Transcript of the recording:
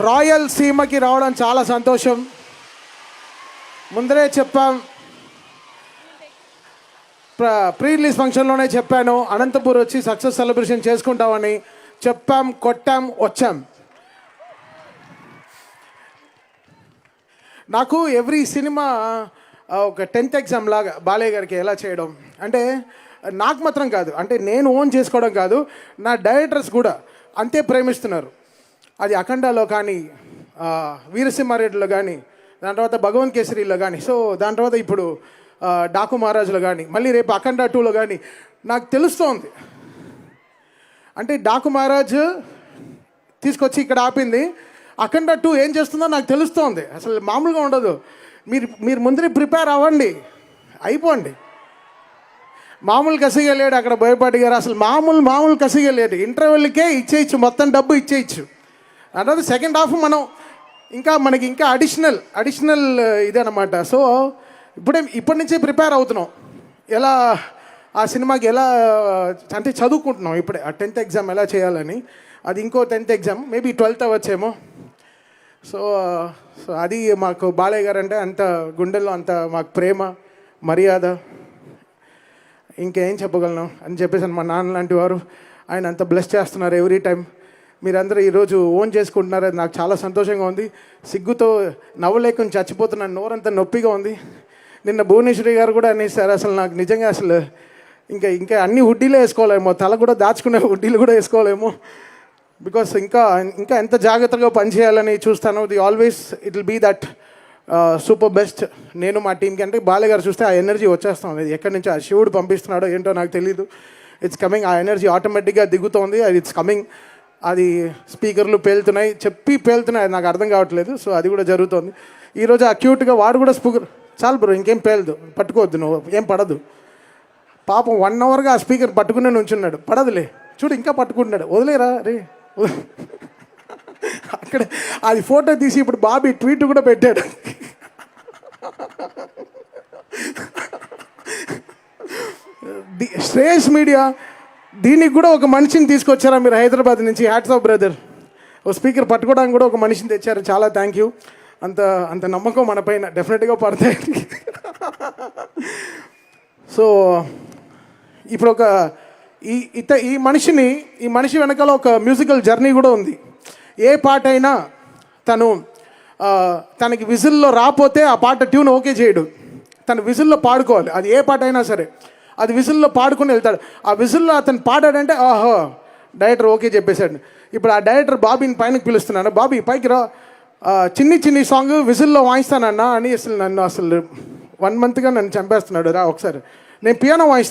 Royal సీమకి రావడం చాలా సంతోషం. ముందరే చెప్పాం, ప్రీ రిలీజ్ ఫంక్షన్లోనే చెప్పాను, అనంతపూర్ వచ్చి సక్సెస్ సెలబ్రేషన్ చేసుకుంటామని చెప్పాం, కొట్టాం, వచ్చాం. నాకు ఎవ్రీ సినిమా ఒక 10th ఎగ్జామ్ లాగా బాలయ్య గారికి ఎలా చేయడం అంటే, నాకు మాత్రం కాదు, అంటే నేను ఓన్ చేసుకోవడం కాదు, నా డైరెక్టర్స్ కూడా అంతే ప్రేమిస్తున్నారు. అది అఖండాలో కానీ, వీరసింహారెడ్డిలో కానీ, దాని తర్వాత భగవంత్ కేసరిలో కానీ, సో దాని తర్వాత ఇప్పుడు డాకు మహారాజులో కానీ, మళ్ళీ రేపు అఖండ 2లో కానీ నాకు తెలుస్తోంది. అంటే డాకు మహారాజు తీసుకొచ్చి ఇక్కడ ఆపింది, అఖండ 2 ఏం చేస్తుందో నాకు తెలుస్తోంది. అసలు మామూలుగా ఉండదు. మీరు ముందరే ప్రిపేర్ అవ్వండి, అయిపోండి. మామూలు కసిగా లేడు అక్కడ బోయపాటి గారు, అసలు మామూలు కసిగా లేడు. ఇంటర్వెల్కే ఇచ్చేయచ్చు, మొత్తం డబ్బు ఇచ్చేయచ్చు. అంటే సెకండ్ హాఫ్ మనం మనకి ఇంకా అడిషనల్ ఇదన్నమాట. సో ఇప్పటి నుంచే ప్రిపేర్ అవుతున్నాం, ఎలా ఆ సినిమాకి ఎలా అంటే చదువుకుంటున్నాం ఇప్పుడే. ఆ 10th ఎగ్జామ్ ఎలా చేయాలని, అది ఇంకో 10th exam, maybe 12th అవ్వచ్చేమో. So అది మాకు బాలయ్య గారు అంటే అంత గుండెల్లో అంత మాకు ప్రేమ, మర్యాద, ఇంకేం చెప్పగలను అని చెప్పేసి మా నాన్న లాంటి వారు, ఆయన అంత బ్లెస్ చేస్తున్నారు ఎవ్రీ టైం. మీరందరూ ఈరోజు ఓన్ చేసుకుంటున్నారు, అది నాకు చాలా సంతోషంగా ఉంది. సిగ్గుతో నవ్వలేకుండా చచ్చిపోతున్నాను, నోరంతా నొప్పిగా ఉంది. నిన్న భువనేశ్వరి గారు కూడా అనేసారు, అసలు నాకు నిజంగా అసలు ఇంకా అన్ని హుడ్డీలే వేసుకోలేమో, తల కూడా దాచుకునే హుడ్డీలు కూడా వేసుకోలేమో. బికాస్ ఇంకా ఎంత జాగ్రత్తగా పనిచేయాలని చూస్తాను. It will be that super best. నేను మా టీంకి అంటే బాలయ్య గారు చూస్తే ఆ ఎనర్జీ వచ్చేస్తాం. అది ఎక్కడి నుంచి ఆ శివుడు పంపిస్తున్నాడో ఏంటో నాకు తెలీదు. ఇట్స్ కమింగ్, ఆ ఎనర్జీ ఆటోమేటిక్గా దిగుతోంది, అది ఇట్స్ కమింగ్. అది స్పీకర్లు పేలుతున్నాయి, పేలుతున్నాయి, అది నాకు అర్థం కావట్లేదు. సో అది కూడా జరుగుతుంది. ఈరోజు ఆ క్యూట్గా వాడు కూడా స్పీకర్, చాలు బ్రో ఇంకేం పేలదు, పట్టుకోవద్దు, నువ్వు ఏం పడదు. పాపం 1 అవర్గా ఆ స్పీకర్ పట్టుకునే నుంచున్నాడు, పడదులే, చూడు ఇంకా పట్టుకుంటున్నాడు, వదిలేరా రే. అక్కడ అది ఫోటో తీసి ఇప్పుడు బాబీ ట్వీట్ కూడా పెట్టాడు. శ్రేయస్ మీడియా దీనికి కూడా ఒక మనిషిని తీసుకొచ్చారా మీరు హైదరాబాద్ నుంచి, హ్యాట్స్ ఆఫ్ బ్రదర్. ఓ స్పీకర్ పట్టుకోవడానికి కూడా ఒక మనిషిని తెచ్చారు, చాలా థ్యాంక్ యూ. అంత నమ్మకం మన పైన డెఫినెట్గా పడతాయి. సో ఇప్పుడు ఈ మనిషి వెనకాల ఒక మ్యూజికల్ జర్నీ కూడా ఉంది. ఏ పాట అయినా తనకి విజిల్లో రాపోతే ఆ పాట ట్యూన్ ఓకే చేయడు, తను విజిల్లో పాడుకోవాలి. అది ఏ పాట అయినా సరే అది విజిల్లో పాడుకుని వెళ్తాడు. ఆ విజిల్లో అతను పాడాడంటే ఆహో డైరెక్టర్ ఓకే చెప్పేశాడు. ఇప్పుడు ఆ డైరెక్టర్ బాబీని పైనకి పిలుస్తున్నాను, బాబీ పైకి రా, చిన్ని సాంగ్ విజిల్లో వాయిస్తానన్నా అని అసలు 1 monthగా నన్ను చంపేస్తున్నాడు. రా ఒకసారి నేను పియానో వాయిస్తాను.